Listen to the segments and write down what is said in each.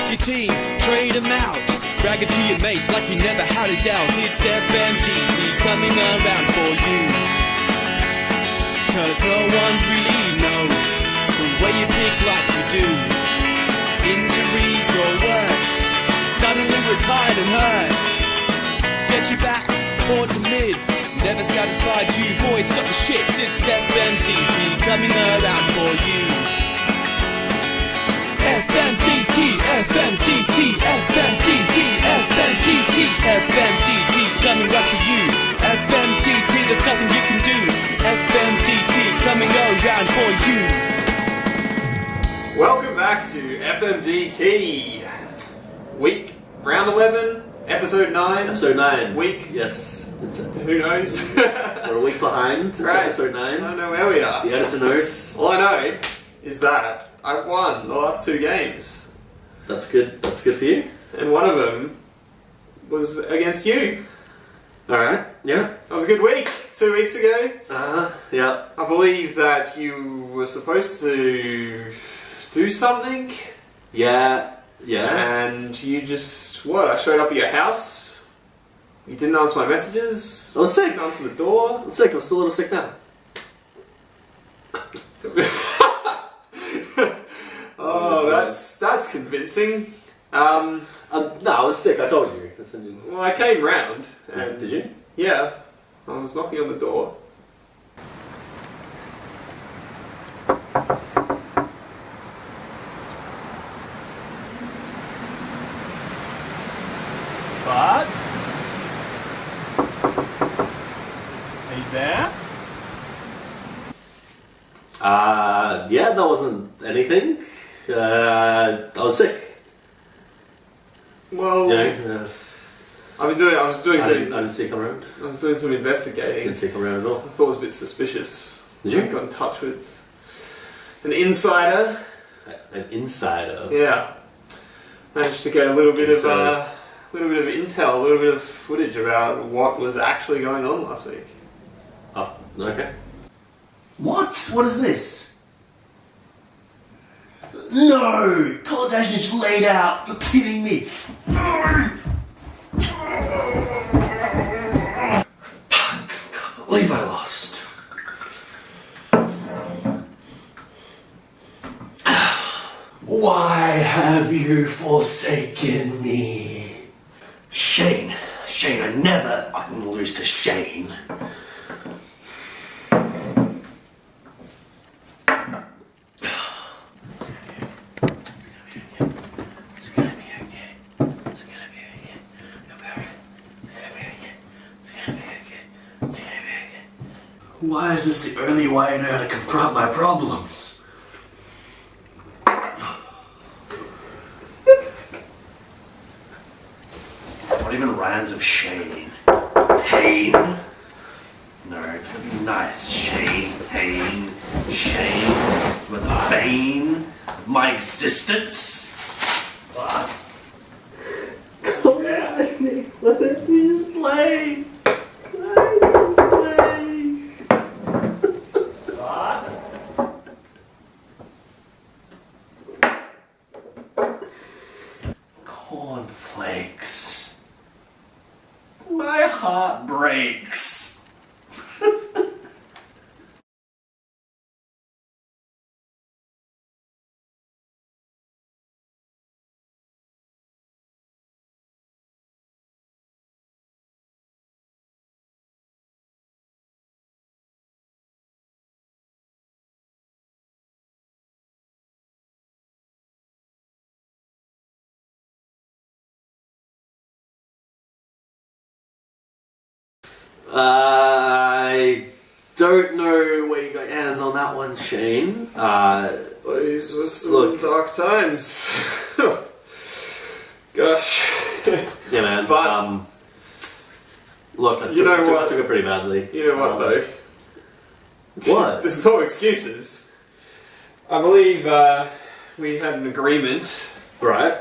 your team, trade them out. Brag it to your mates like you never had a doubt. It's FMDT coming around for you. Cause no one really knows the way you pick like you do. Injuries or worse, suddenly retired and hurt. Get your backs, forwards and mids, never satisfied, you've always got the shits. It's FMDT coming around for you. FMDT, FMDT, FMDT, FMDT, FMDT coming right for you. FMDT, there's nothing you can do. FMDT coming around for you. Welcome back to FMDT. Round 11, episode 9. Episode 9. Week. Yes. Who knows? We're a week behind. It's Right. episode 9. I don't know where we are. The editor knows. All I know is that I've won the last 2 games. That's good. That's good for you. And one of them was against you. Alright. Yeah. That was a good week. 2 weeks ago. Yeah. I believe that you were supposed to do something. Yeah. Yeah. And you just, I showed up at your house. You didn't answer my messages. I was sick. Didn't answer the door. I'm sick. I'm still a little sick now. Oh, that's convincing. No, I was sick. I told you. Well, I came round. And Did you? Yeah. I was knocking on the door. Bart? Are you there? Yeah, that wasn't anything. I was sick. Well, You know, I was doing I some didn't see you come around. investigating. Didn't see you come around at all. I thought it was a bit suspicious. Did you? I got in touch with an insider. An insider. Yeah. Managed to get a little bit of Insider. intel, a little bit of footage about what was actually going on last week. Oh, okay. What? What is this? No! Kardashian's laid out! You're kidding me! Fuck! Can't believe I lost. Why have you forsaken me? Shane. Shane, I never fucking lose to Shane. Why is this the only way I know how to confront my problems? Not even rhymes with Shane. Pain. No, it's gonna be nice. Shane, pain, Shane, with the bane of my existence. But come at me, let me play. Cornflakes. My heart breaks. I don't know where you got your hands on that one, Shane. These were some dark times. Gosh. Yeah, man. But look, I took it pretty badly. You know what, though? What? There's no excuses. I believe we had an agreement. Right.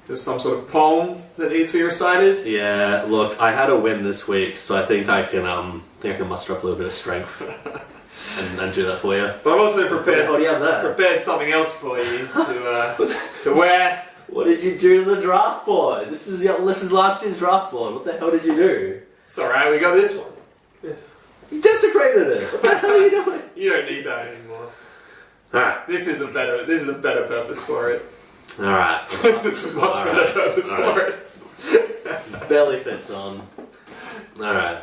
There's some sort of poem that needs to be recited. Yeah. Look, I had a win this week, so I think I can muster up a little bit of strength. and do that for you. But I've also prepared. What do you have there? Prepared something else for you to wear. What did you do to the draft board? This is last year's draft board. What the hell did you do? It's alright, we got this one. You desecrated it. What the hell are you doing? You don't need that anymore. Alright. This is a better purpose for it. Alright. This is a much better purpose for it. Barely fits on. Alright.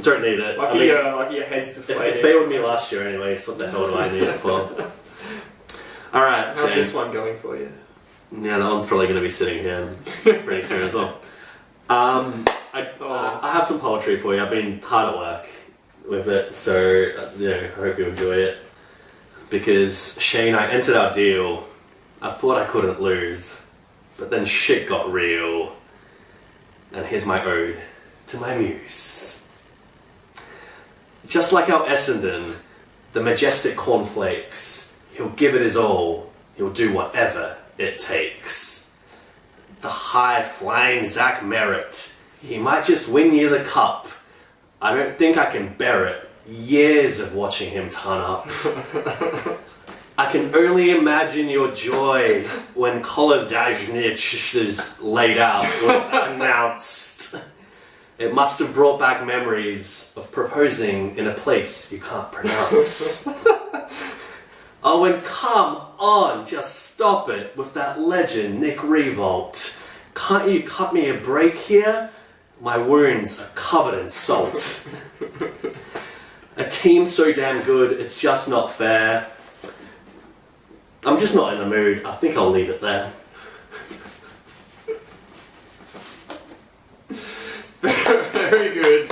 Don't need it. Lucky your head's deflated. It failed me last year anyway, so what the hell do I need it for? Alright. How's this one going for you? Yeah, that one's probably going to be sitting here pretty soon as well. I have some poetry for you. I've been hard at work with it, so I hope you enjoy it. Because Shane, I entered our deal. I thought I couldn't lose, but then shit got real. And here's my ode to my muse. Just like our Essendon, the majestic cornflakes, he'll give it his all. He'll do whatever it takes. The high-flying Zach Merritt, he might just win you the cup. I don't think I can bear it. Years of watching him turn up. I can only imagine your joy when Kolovdajnich is laid out, was announced. It must have brought back memories of proposing in a place you can't pronounce. Oh, and come on, just stop it with that legend, Nick Revolt. Can't you cut me a break here? My wounds are covered in salt. A team so damn good, it's just not fair. I'm just not in the mood. I think I'll leave it there. Very good.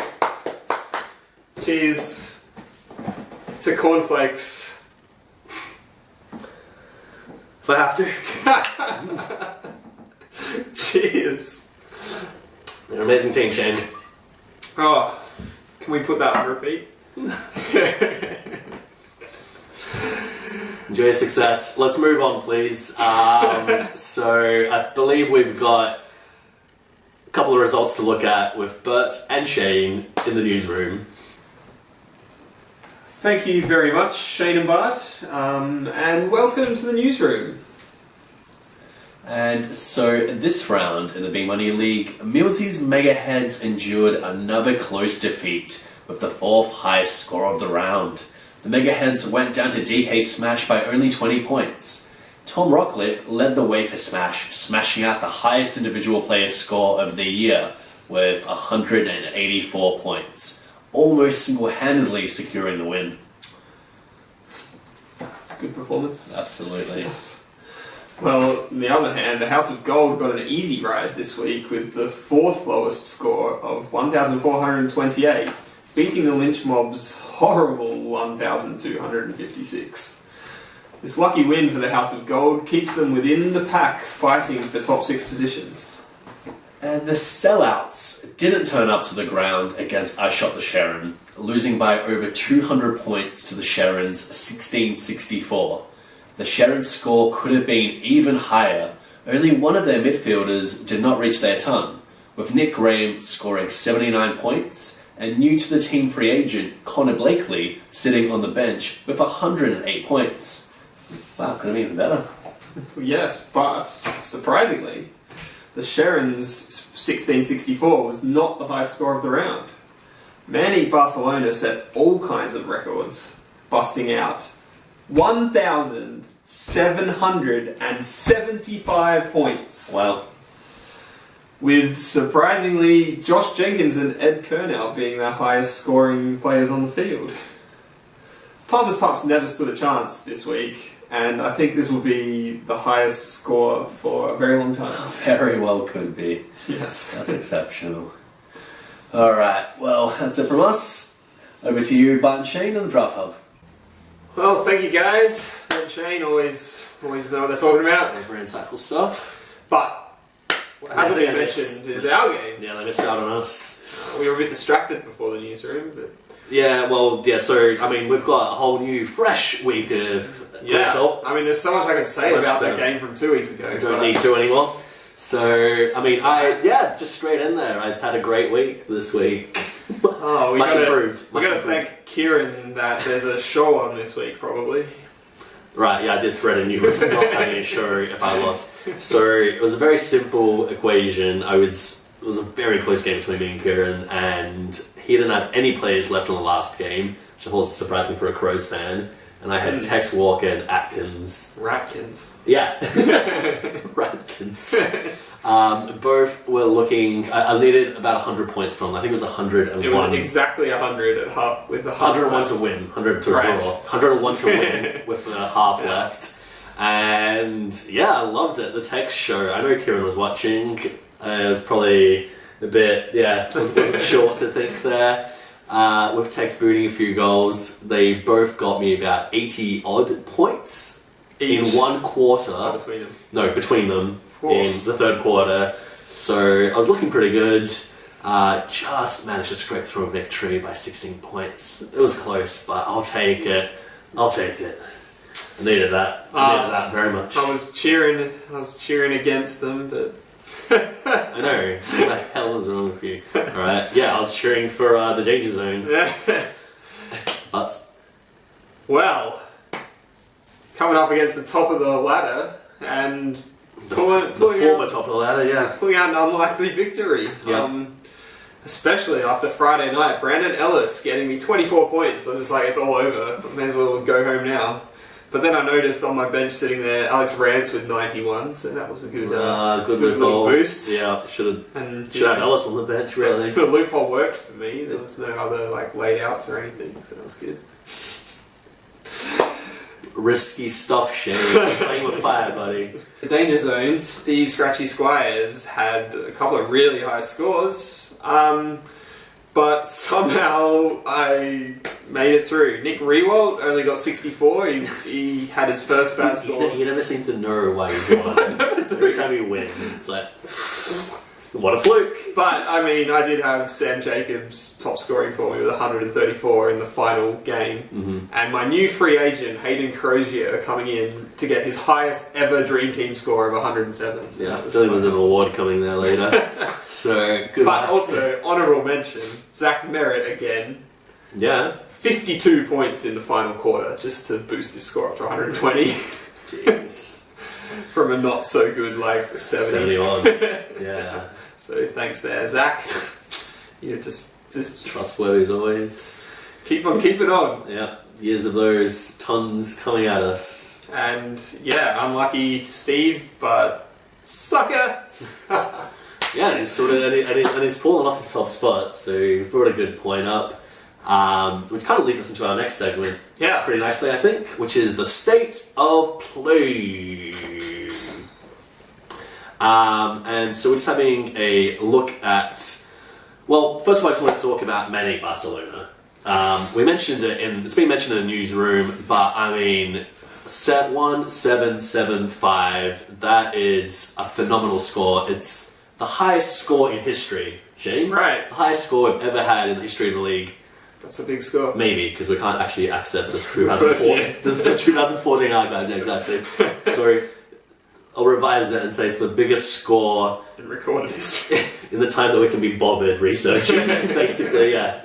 Cheers to cornflakes. If I have to. Cheers. They're an amazing team, Shane. Oh, can we put that on repeat? Enjoy your success. Let's move on, please. So I believe we've got a couple of results to look at with Bert and Shane in the newsroom. Thank you very much, Shane and Bart, and welcome to the newsroom. And so this round in the Big Money League, Millsy's Mega Heads endured another close defeat with the fourth highest score of the round. The Mega Heads went down to DK Smash by only 20 points. Tom Rockcliffe led the way for Smash, smashing out the highest individual player score of the year with 184 points, almost single-handedly securing the win. It's a good performance. Absolutely. Yes. Well, on the other hand, the House of Gold got an easy ride this week with the fourth lowest score of 1,428, beating the Lynch Mob's horrible 1,256. This lucky win for the House of Gold keeps them within the pack, fighting for top 6 positions. And the sellouts didn't turn up to the ground against I Shot the Sharon, losing by over 200 points to the Sharon's 1664. The Sharon score could have been even higher. Only one of their midfielders did not reach their ton, with Nick Graham scoring 79 points and new to the team free agent Connor Blakely sitting on the bench with 108 points. Wow, could have been even better. Yes, but surprisingly, the Sharon's 1664 was not the highest score of the round. Manny Barcelona set all kinds of records, busting out 1,775 points. Wow. With, surprisingly, Josh Jenkins and Ed Kernow being their highest scoring players on the field. Palmer's Pups never stood a chance this week, and I think this will be the highest score for a very long time. Very well could be. Yes. That's exceptional. Alright, well, that's it from us. Over to you, Bart and Shane, and the Draft Hub. Well, thank you guys. Ed and Shane always know what they're talking about. That's very insightful stuff. But what hasn't been mentioned is our games. Yeah, they missed out on us. We were a bit distracted before the newsroom, but Yeah, well, yeah, so, I mean, we've got a whole new, fresh week of results. I mean, there's so much I can say Let's about go. that game from 2 weeks ago. Don't need to anymore. So, I mean, just straight in there. I had a great week this week. Oh, we Much gotta, improved. we Much gotta improved. thank Kieran that there's a show on this week, probably. Right, yeah, I did threaten you with not having a show if I lost. So it was a very simple equation. It was a very close game between me and Kieran, and he didn't have any players left on the last game, which was surprising for a Crows fan. And I had Tex Walker and Atkins. Ratkins. Yeah. Ratkins. Both were looking... I needed about 100 points from them. I think it was 101. It was exactly 100 at half, with the half 101 left. to win. 100 to Right. draw. 101 to win with the half Yeah. left. And yeah, I loved it. The Tex show. I know Kieran was watching. It was probably a bit... Yeah, wasn't short to think there. With Tex booting a few goals, they both got me about 80 odd points Each. in one quarter. Between them. No, between them Whoa. in the third quarter. So I was looking pretty good. Just managed to scrape through a victory by 16 points. It was close, but I'll take it. I'll take it. I needed that. I needed that very much. I was cheering against them, but I know. What the hell is wrong with you? Alright, yeah, I was cheering for the danger zone. But well, coming up against the top of the ladder and the pulling former out, top of the ladder, yeah. pulling out an unlikely victory. Yeah. Especially after Friday night, Brandon Ellis getting me 24 points. I was just like, it's all over. I may as well go home now. But then I noticed on my bench sitting there, Alex Rance with 91, so that was a good Good little loophole. boost. Yeah, should And have Ellis on the bench, really. the loophole worked for me. There was no other laid outs or anything, so that was good. Risky stuff, Shane. Playing with fire, buddy. The danger zone, Steve Scratchy Squires had a couple of really high scores, but somehow I made it through. Nick Rewalt only got 64. He had his first bad score. You never seem to know why you won. Every time you win, it's like, what a fluke. But I mean, I did have Sam Jacobs top scoring for me with 134 in the final game, and my new free agent Hayden Crozier coming in to get his highest ever Dream Team score of 107. So Yeah, that I was feel there was an award coming there later. So, good But luck. also, honourable mention, Zach Merritt again, Yeah. 52 points in the final quarter just to boost his score up to 120 Jeez. from a not so good 70. 71. Yeah. So thanks there, Zach. You're just Trustworthy as always. keep on keeping on. Yeah. Years of those tons coming at us. And yeah, unlucky Steve, but sucker. Yeah, and he's sort of and he's fallen off the top spot, so he brought a good point up. Which kind of leads us into our next segment Yeah. pretty nicely, I think, which is the state of play. And so we're just having a look at. Well, first of all, I just want to talk about Manic Barcelona. We mentioned it it's been mentioned in the newsroom, but I mean, set 1-7-7-5. That is a phenomenal score. It's the highest score in history, Shane. Right. The highest score we've ever had in the history of the league. That's a big score. Maybe, because we can't actually access the First year. 2014 archives, yeah, exactly. So I'll revise that and say it's the biggest score In recorded history. in the time that we can be bothered researching, basically, yeah.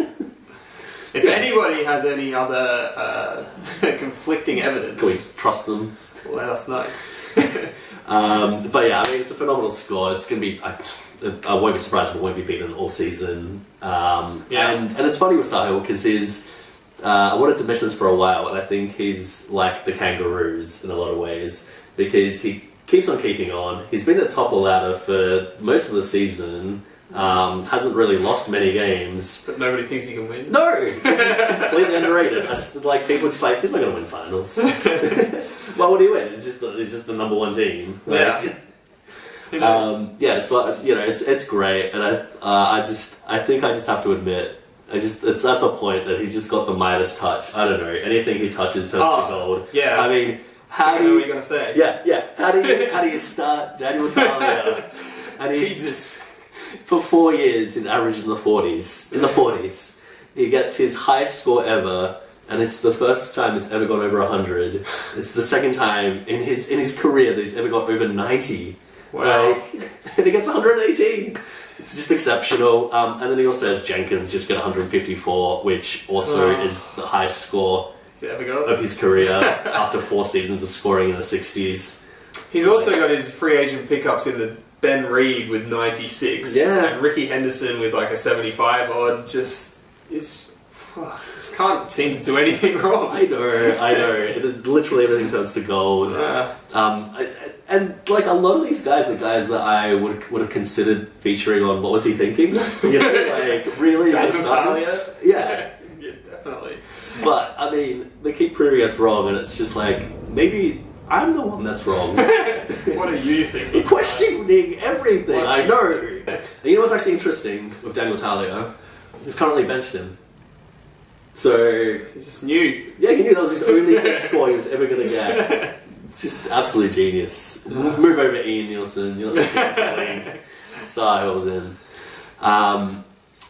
If anybody has any other conflicting evidence, Can we trust them? let us know. But yeah, I mean, it's a phenomenal score. It's going to be... I won't be surprised if it won't be beaten all season. Yeah. And it's funny with Sahil because his... I wanted to mention this for a while, and I think he's like the Kangaroos in a lot of ways because he keeps on keeping on. He's been at the top of the ladder for most of the season. Hasn't really lost many games. But nobody thinks he can win. No! It's just completely underrated. People just he's not going to win finals. Well, what do you win? It's just the number one team. Yeah. Who knows? Yeah, so it's great, and I think I just have to admit, it's at the point that he's just got the Midas touch. I don't know, anything he touches turns to gold. Yeah. I mean, I know what you're gonna say. Yeah. How do you start Daniel Talia? And Jesus. for 4 years, he's averaged in the 40s. In the 40s, he gets his highest score ever. And it's the first time he's ever gone over 100. It's the second time in his career that he's ever got over 90. Wow. And he gets 118. It's just exceptional. And then he also has Jenkins just got 154, which also is the highest score of his career after 4 seasons of scoring in the 60s. He's also got his free agent pickups in the Ben Reed with 96. Yeah. And Ricky Henderson with like a 75 odd. Just can't seem to do anything wrong. I know. It is literally everything turns to gold. And like a lot of these guys, the guys that I would have considered featuring on What Was He Thinking? You know, like really. Talia? Yeah. Yeah, definitely. But I mean, they keep proving us wrong, and it's just like maybe I'm the one that's wrong. What are you thinking? Questioning everything. I know. And you know what's actually interesting with Daniel Talia? He's currently benched him. So He just knew. yeah, he knew that was his only good score he was ever going to get. It's just absolute genius. Move over Ian Nielsen. You're not going to was in.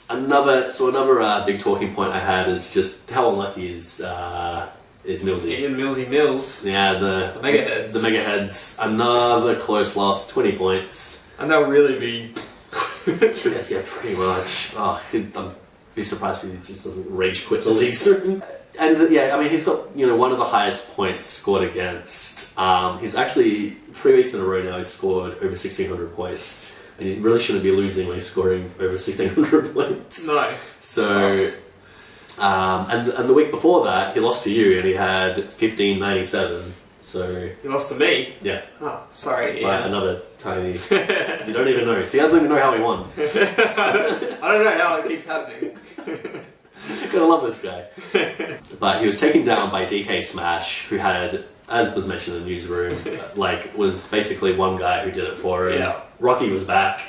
Another big talking point I had is just how unlucky is Millsy. Ian Millsy Mills. Yeah, the Megaheads. The Megaheads. Another close loss, 20 points. And they'll really be. Yeah, pretty much. Oh, I'd be surprised if he just doesn't rage quit the league soon. And yeah, I mean, he's got one of the highest points scored against. He's actually 3 weeks in a row now. He's scored over 1,600 points, and he really shouldn't be losing when he's scoring over 1,600 points. No. So, and the week before that, he lost to you, and he had 1,597. So He lost to me. yeah, Oh, sorry, by Ian. another tiny. You don't even know. See, he doesn't even know how he won. I don't know how it keeps happening. Gotta love this guy. But he was taken down by DK Smash, who had, as was mentioned in the newsroom, was basically one guy who did it for him. Yeah. Rocky was back,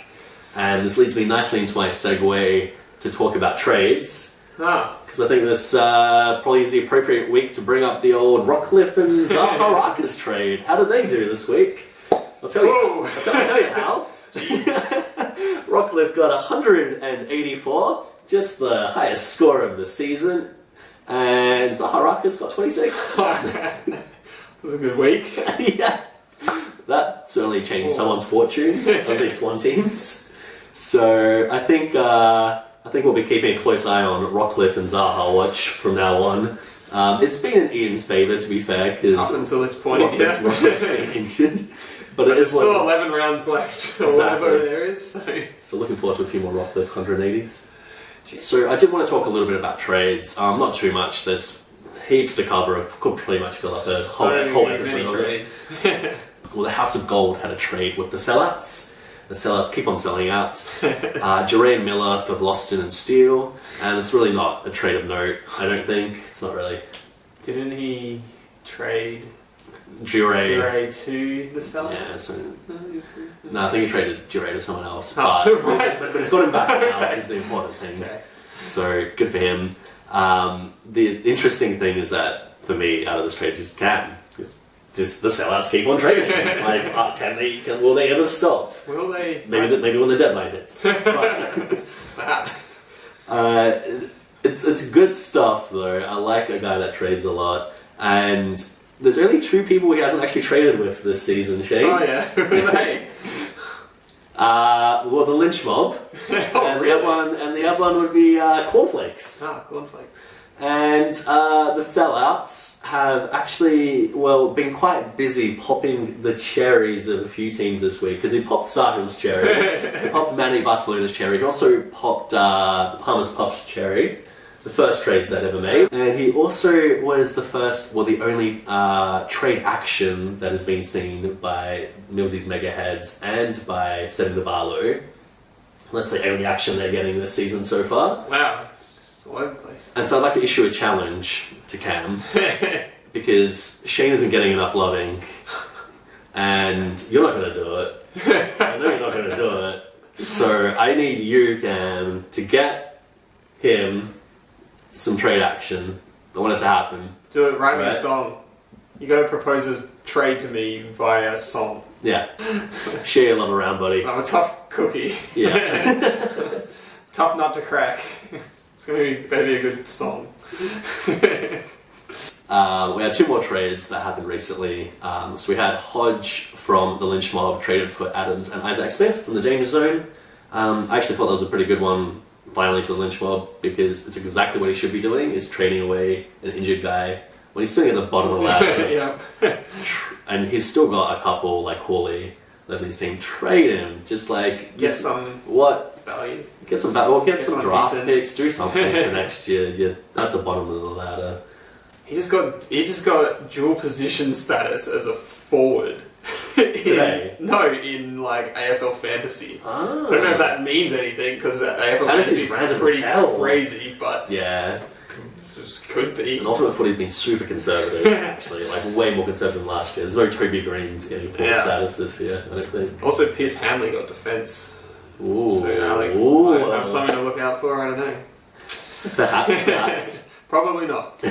and this leads me nicely into my segue to talk about trades. Because I think this probably is the appropriate week to bring up the old Rockcliffe and Zaharakis trade. How did they do this week? I'll tell you. I'll tell you how. Rockcliffe got 184. Just the highest score of the season, and Zaharakis got 26. That was a good week. Yeah, that certainly changed someone's fortunes, at least one team's. So I think we'll be keeping a close eye on Rockcliffe and Zaha Watch from now on. It's been in Ian's favour, to be fair, because Up until this point, Rockcliffe's been injured. But it there's is still 11 rounds left, or whatever there is. So looking forward to a few more Rockcliffe 180s. So I did want to talk a little bit about trades. Not too much. There's heaps to cover. Could pretty much fill up a whole episode of trades. Well, the House of Gold had a trade with the sellouts. The sellouts keep on selling out. Jermaine Miller for Vloston and Steele, and it's really not a trade of note. I don't think it's not really. Didn't he trade Jure to the seller? Yeah, no, I think he traded Jure to someone else. Oh, But, right. but it's got him back now, is the important thing. Okay. So, good for him. The interesting thing is that, for me, out of this trade, is Cam. Just the sellouts keep on trading. Will they ever stop? Will they? Maybe when the deadline hits. Perhaps. It's good stuff, though. I like a guy that trades a lot. And there's only 2 people he hasn't actually traded with this season, Shane. Oh, yeah. Who are they? Well, the Lynch Mob. Oh, really? The other one would be Cornflakes. Cornflakes. And the sellouts have actually, been quite busy popping the cherries of a few teams this week, because he popped Sahil's cherry, he popped Manic Barcelona's cherry, he also popped the Palmer's Pups cherry, the first trades they'd ever made, and he also was the only trade action that has been seen by Millsy's Megaheads and by Setting the Bar Low. That's the only action they're getting this season so far. Wow. All over the place. And so I'd like to issue a challenge to Cam, because Shane isn't getting enough loving, and you're not going to do it. I know you're not going to do it. So I need you, Cam, to get him some trade action. I want it to happen. Do it, write me a song. You got to propose a trade to me via song. Yeah. Share your love around, buddy. I'm a tough cookie. Yeah. Tough nut to crack. It's better be a good song. We had 2 more trades that happened recently. So we had Hodge from the Lynch Mob traded for Adams and Isaac Smith from the Danger Zone. I actually thought that was a pretty good one, finally, for the Lynch Mob, because it's exactly what he should be doing, is trading away an injured guy when he's sitting at the bottom of the ladder. Yep. And he's still got a couple, like Hawley, left in his team. Trade him. Just like... Get some What? value. Get some value. Or get some draft decent. picks. Do something for next year. You're at the bottom of the ladder. He just got dual position status as a forward. Today? in like AFL Fantasy. Oh. I don't know if that means anything because AFL Fantasy is random as pretty hell. crazy, but Yeah. just could be. And Ultimate Footy's been super conservative, actually. Like, way more conservative than last year. There's no Toby Green's getting full status this year, I don't think. Also, Pierce Hanley got defence. Ooh. So Alec Ooh. might have something to look out for. I don't know. Perhaps. Probably not.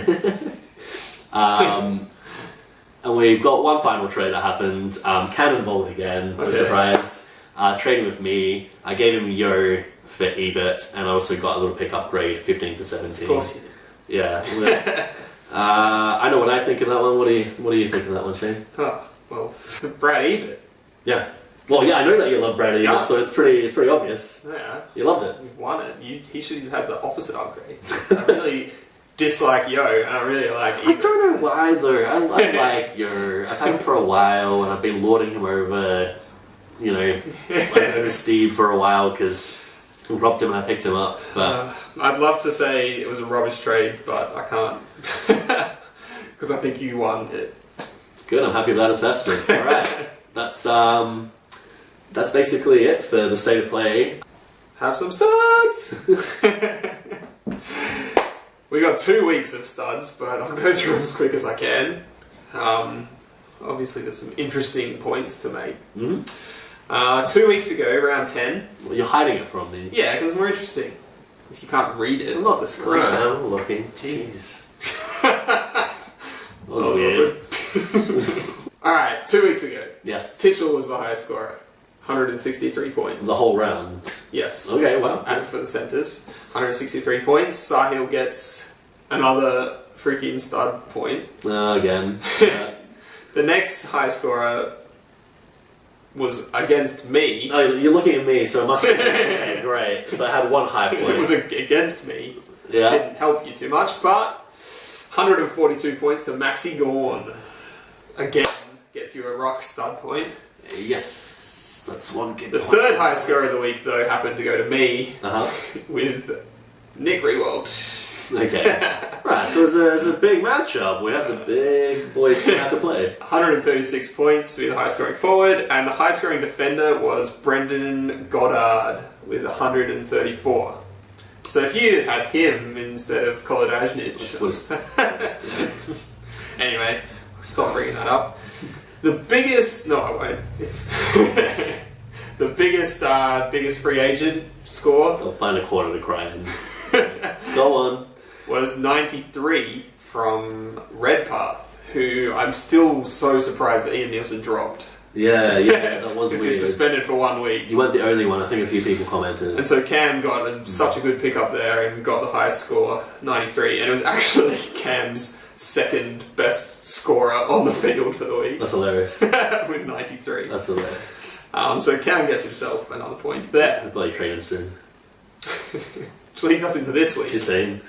And we've got one final trade that happened. Cam involved again, no surprise. Trading with me. I gave him Yo for Ebert, and I also got a little pick upgrade, 15 to 17. Of course you did. Yeah. I know what I think of that one. What do you think of that one, Shane? Oh, well, Brad Ebert. Yeah. Well, yeah, I know that you love Brad Ebert, Yeah. so it's pretty obvious. Yeah. You loved it. You've won it. He should have the opposite upgrade. I really dislike Yo, and I really like Ebert. I don't know why though. I like Yo. I've had him for a while, and I've been lording him over, over Steve for a while because I dropped him and I picked him up. But I'd love to say it was a rubbish trade, but I can't because I think you won it. good. I'm happy with that assessment. All right, that's basically it for the state of play. Have some studs! We got 2 weeks of studs, but I'll go through them as quick as I can. Obviously, there's some interesting points to make. Mm-hmm. 2 weeks ago, round 10. Well, you're hiding it from me. Yeah, because it's more interesting. If you can't read it, I'm not the screen. I'm looking. Jeez. That That was weird. Alright, 2 weeks ago. Yes. Titchell was the highest scorer. 163 points. The whole round. Yes. Okay, well. And for the centres, 163 points. Sahil gets another freaking stud point. Again. The next high scorer was against me. Oh, you're looking at me, so it must be great. So I had one high point. It was against me. Yeah. Didn't help you too much, but 142 points to Maxi Gorn. Again, gets you a rock stud point. Yes. That's one good The point. third highest scorer of the week, though, happened to go to me with Nick Rewald. Okay. Right, so it's a big matchup. We have the big boys coming out to play. 136 points to be the highest scoring forward, and the highest scoring defender was Brendan Goddard with 134. So if you had him instead of Kolodajnic... Anyway, I'll stop bringing that up. The biggest... No, I won't. The biggest free agent score I'll find a quarter to cry in. Go on. was 93 from Redpath, who I'm still so surprised that Ian Nielsen dropped. Yeah, that was Because weird. he's suspended for 1 week. You weren't the only one. I think a few people commented. And so Cam got such a good pickup there and got the highest score, 93. And it was actually Cam's second best scorer on the field for the week. That's hilarious. With 93. That's hilarious. So Cam gets himself another point there. I'll probably trade him soon. Which leads us into this week. Just saying.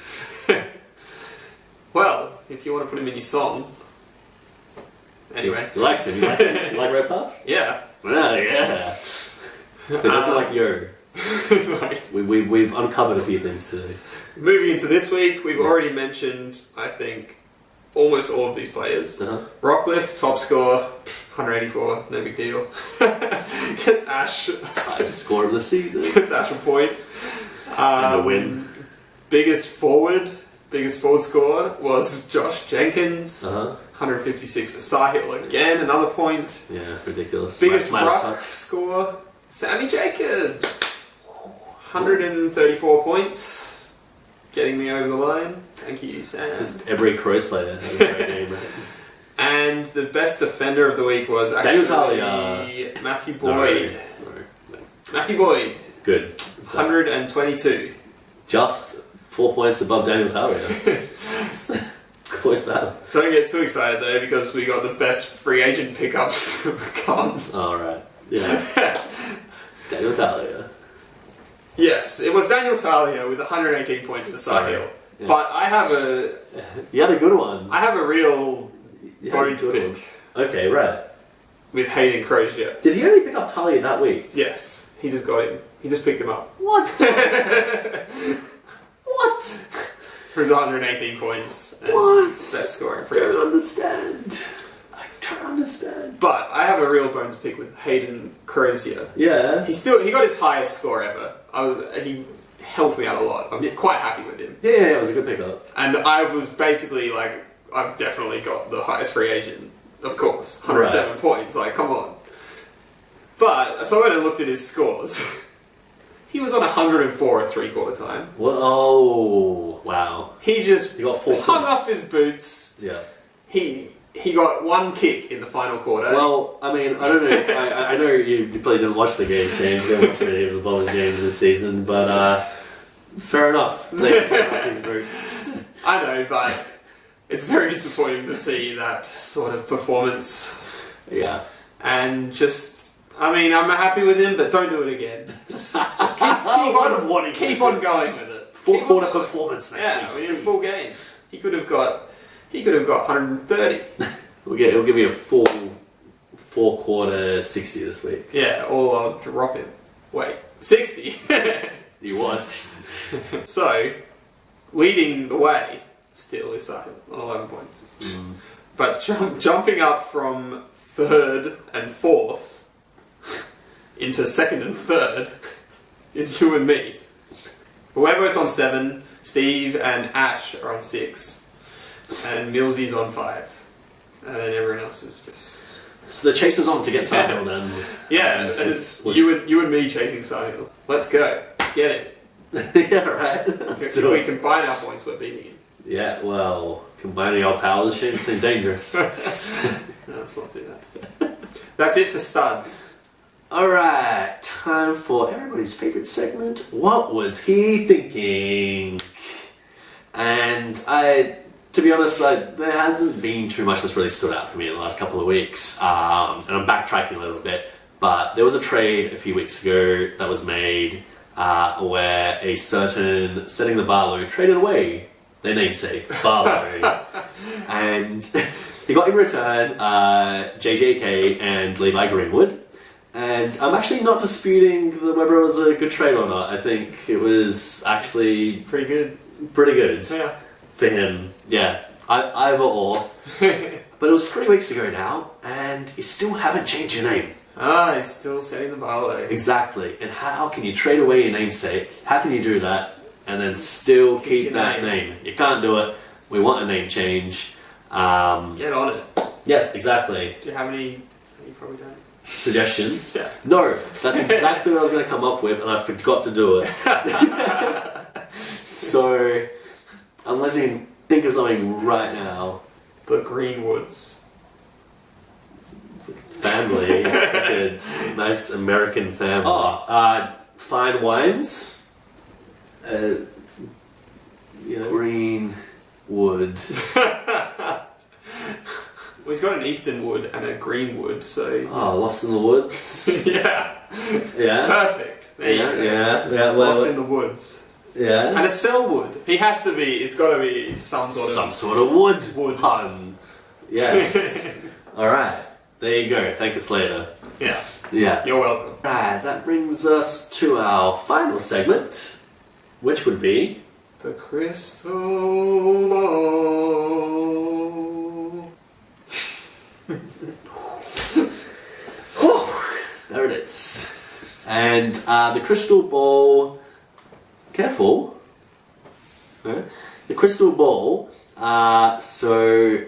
Well, if you want to put him in your song. Anyway. You like him? You like Red Park? Yeah. Yeah. But that's like your... Right. We've uncovered a few things today. Moving into this week, we've already mentioned, I think, almost all of these players. Rockcliffe, top score, 184, no big deal. Gets Ash. Highest score of the season. Gets Ash a point. And the win. Biggest forward score was Josh Jenkins. 156 for Sahil again, another point. Yeah, ridiculous. Biggest minus ruck touch. score, Sammy Jacobs. 134 points. Getting me over the line. Thank you, Sam. Just every Crows player had a great game, right? And the best defender of the week was actually Matthew Boyd. No. Matthew Boyd. Good. 122. Just 4 points above Daniel Talia. Close that. Don't get too excited though, because we got the best free agent pickups. Come. Alright. Yeah. Daniel Talia. Yes, it was Daniel Talia with 118 points for Sahil. Yeah. But I have a You had a good one. real You had a bone to good pick Okay, right. with Hayden Crozier. Did he only pick up Talia that week? Yes, he just got him. He just picked him up. What? What? For his 118 points. And What? Best scoring I free don't agent. understand. I don't understand. But I have a real bone to pick with Hayden Crozier. Yeah. He got his highest score ever. He helped me out a lot. I'm quite happy with him. Yeah, it was a good pickup. And I was basically like, I've definitely got the highest free agent, of course. 107 points, like, come on. But, so I went and looked at his scores. He was on 104 at three-quarter time. Well, oh, wow. He just He got 4 hung points. up his boots. Yeah. He got one kick in the final quarter. Well, I mean, I don't know. I know you probably didn't watch the game, Shane. You didn't watch any of the Bombers games this season, but fair enough. They hung up his boots. I know, but it's very disappointing to see that sort of performance. Yeah. And just, I mean, I'm happy with him, but don't do it again. Just keep on going with it. Full quarter performance next Yeah, I week. mean, a full game. He could have got 130. He'll give you a full 4-quarter 60 this week. Yeah, or I'll drop him. Wait, 60. You watch. So, leading the way still is Sahil on 11 points. But jumping up from third and fourth into second and third is you and me. But we're both on 7. Steve and Ash are on 6. And Millsy's on 5. And then everyone else is just... So the chase is on to get Sahil then. Yeah, and it's you and me chasing Sahil. Let's go. Let's get it. Yeah, right. Let's If do we it. combine our points, we're beating him. Yeah, well, combining our powers, Shane, seems dangerous. No, let's not do that. That's it for studs. Alright, time for everybody's favourite segment, What Was He Thinking? And to be honest, there hasn't been too much that's really stood out for me in the last couple of weeks. And I'm backtracking a little bit, but there was a trade a few weeks ago that was made where a certain Setting the Barlow traded away their namesake, Barlow. And he got in return JJK and Levi Greenwood. And I'm actually not disputing whether it was a good trade or not. I think it was actually Pretty good. pretty good Yeah. for him. Yeah, either or. But it was 3 weeks ago now, and you still haven't changed your name. He's still setting the bar low. Exactly. And how can you trade away your namesake? How can you do that and then still keep your that name. name? You can't do it. We want a name change. Get on it. Yes, exactly. Do you have any? You probably don't. Suggestions? Yeah. No, that's exactly what I was going to come up with, and I forgot to do it. So, unless you can think of something right now. The Greenwoods. Family. It's like a nice American family. Fine wines. Green wood. Well, he's got an Eastern wood and a green wood, so... Lost in the woods. Yeah. Yeah. Perfect. There you go. Yeah. Lost Well, in the woods. yeah. And a Selwood. He has to be, it's got to be some sort of... wood pun. Yes. Alright. There you go. Thank us later. Yeah. Yeah. You're welcome. Right, that brings us to our final segment, which would be... The Crystal Ball. There it is. And the crystal ball... Careful. No? The crystal ball... so...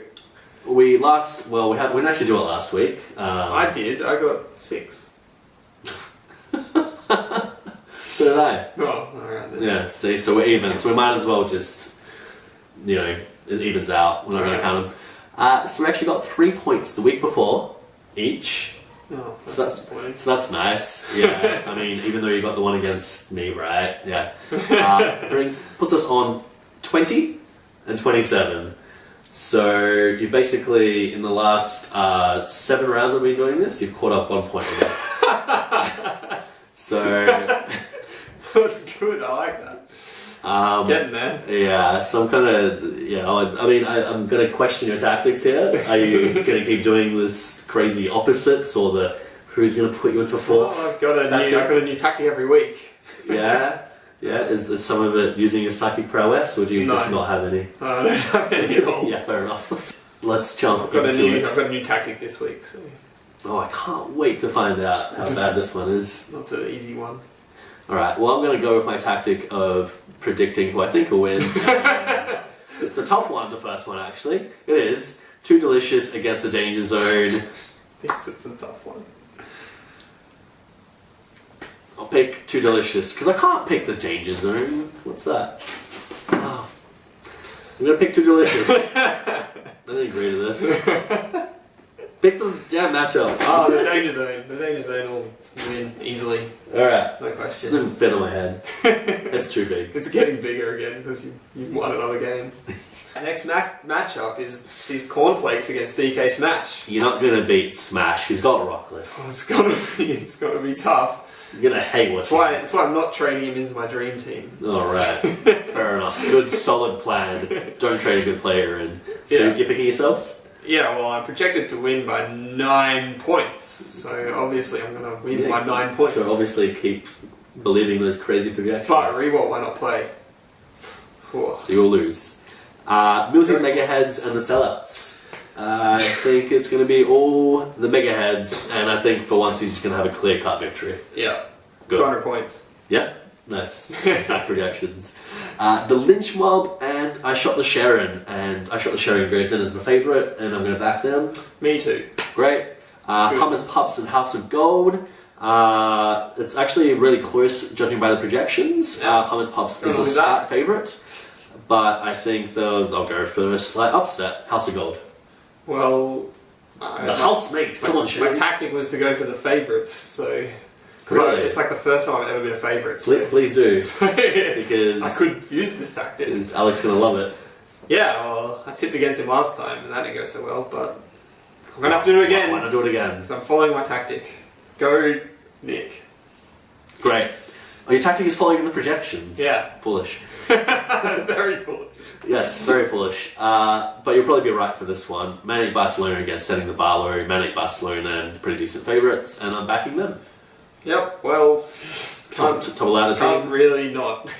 We didn't actually do it last week. I did. I got 6. So did I. Oh, alright then. Yeah, see, so we're even. So we might as well just, it evens out. We're not going to count them. So we actually got 3 points the week before, each. Oh, that's So disappointing. So that's nice. Yeah, I mean, even though you got the one against me, right? Yeah. Puts us on 20 and 27. So you've basically, in the last 7 rounds I've been doing this, you've caught up 1 point with it. So... That's good. good. I like that. Getting there. Yeah, so I'm kind of, I'm going to question your tactics here. Are you going to keep doing this crazy opposites, or who's going to put you into fourth? Well, I've got a new tactic every week. Yeah. Is some of it using your psychic prowess, or do you just not have any? I don't have any at all. Yeah, fair enough. Let's jump I've got into a new tactic this week, so... Oh, I can't wait to find out how bad this one is. Not an easy one. Alright, well I'm going to go with my tactic of predicting who I think will win. And it's a tough one, the first one actually. It is. Too Delicious against the Danger Zone. Yes, it's a tough one. I'll pick Too Delicious, because I can't pick the Danger Zone. What's that? Oh. I'm going to pick Too Delicious. I didn't agree to this. Pick the damn matchup. Oh, the Danger Zone. The Danger Zone will win easily. Alright. No question. It doesn't fit on my head. It's too big. It's getting bigger again because you won another game. Next matchup is Cornflakes against DK Smash. You're not going to beat Smash. He's got Rockcliffe. Oh, it's gotta be tough. You're going to hate what's That's why I'm not trading him into my dream team. Alright. Fair enough. Good, solid plan. Don't trade a good player in. So you're picking yourself? Yeah, well, I'm projected to win by 9 points, so obviously I'm going to win by 9 points. So obviously keep believing those crazy projections. But reward, why not play? So you'll lose. Millsy's Mega Heads and the Sellouts. I think it's going to be all the Mega Heads, and I think for once he's just going to have a clear-cut victory. Yeah, Good. 200 points. Yeah, nice. Exact projections. The Lynch Mob and I Shot the Sharon, and I Shot the Sharon goes in as the favourite, and I'm going to back them. Me too. Great. Hummus Pups and House of Gold. It's actually really close judging by the projections. Hummus Pups is a slight favourite, but I think they'll go for a slight upset. House of Gold. Well, the housemates. Come on, my tactic was to go for the favourites, so. Really? It's like the first time I've ever been a favourite. So. Please do. Because I could use this tactic. Because Alex going to love it. Yeah, well, I tipped against him last time and that didn't go so well, but I'm going to have to do it again. Why not do it again? Because I'm following my tactic. Go, Nick. Great. Oh, your tactic is following the projections. Yeah. Foolish. Very foolish. Yes, very foolish. But you'll probably be right for this one. Manic Barcelona against Setting the Bar Low. Manic Barcelona and pretty decent favourites, and I'm backing them. Yep, well, top ladder team. Can't really not.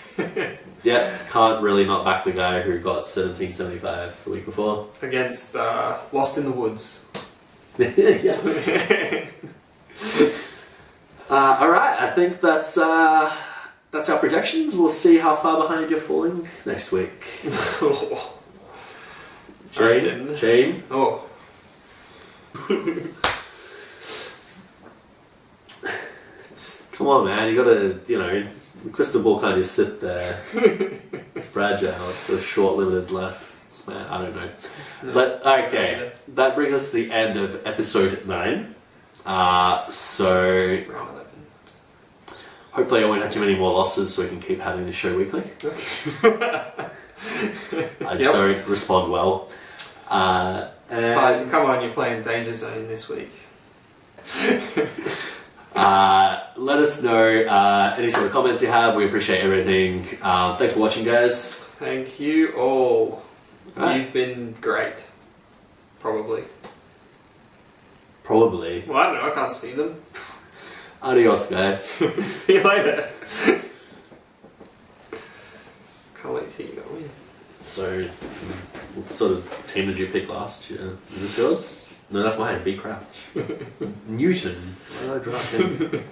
Yeah, can't really not back the guy who got 1775 the week before. Against Lost in the Woods. Yes. Alright, I think that's our projections. We'll see how far behind you're falling next week. Shane? Oh. Come on, man, you gotta, the crystal ball can't just sit there. It's fragile, it's a short limited life span, I don't know. No. But, okay, that brings us to the end of episode 9. So, hopefully I won't have too many more losses so we can keep having the show weekly. I don't respond well. Come on, you're playing Danger Zone this week. Let us know any sort of comments you have. We appreciate everything. Thanks for watching, guys. Thank you all. Right. You've been great. Probably. Probably. Well, I don't know. I can't see them. Adios, guys. See you later. Can't wait to see you go in. So, what sort of team did you pick last? Yeah. Is this yours? No, that's mine. B. Crouch. Newton. Why did I draft him?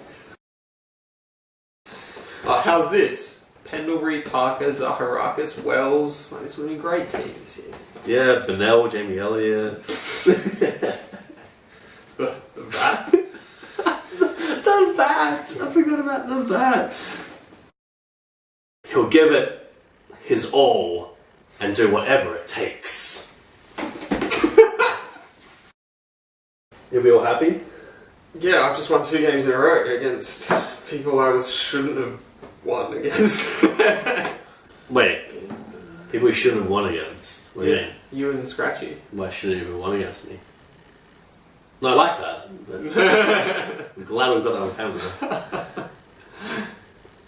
How's this? Pendlebury, Parker, Zaharakis, Wells. This would be a great team this year. Yeah, Bennell, Jamie Elliott. The Vat? The Vat! I forgot about the Vat. He'll give it his all and do whatever it takes. You'll be all happy? Yeah, I've just won 2 games in a row against people I shouldn't have won against. Wait, people you shouldn't have won against? What do you mean? You and Scratchy. Why shouldn't you have won against me? No, I like that. But I'm glad we've got that on camera.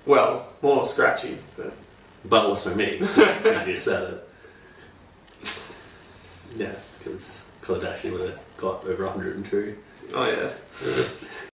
Well, more scratchy. But also me. You just said it. Yeah, because Kardashian would have got over 102. Oh yeah.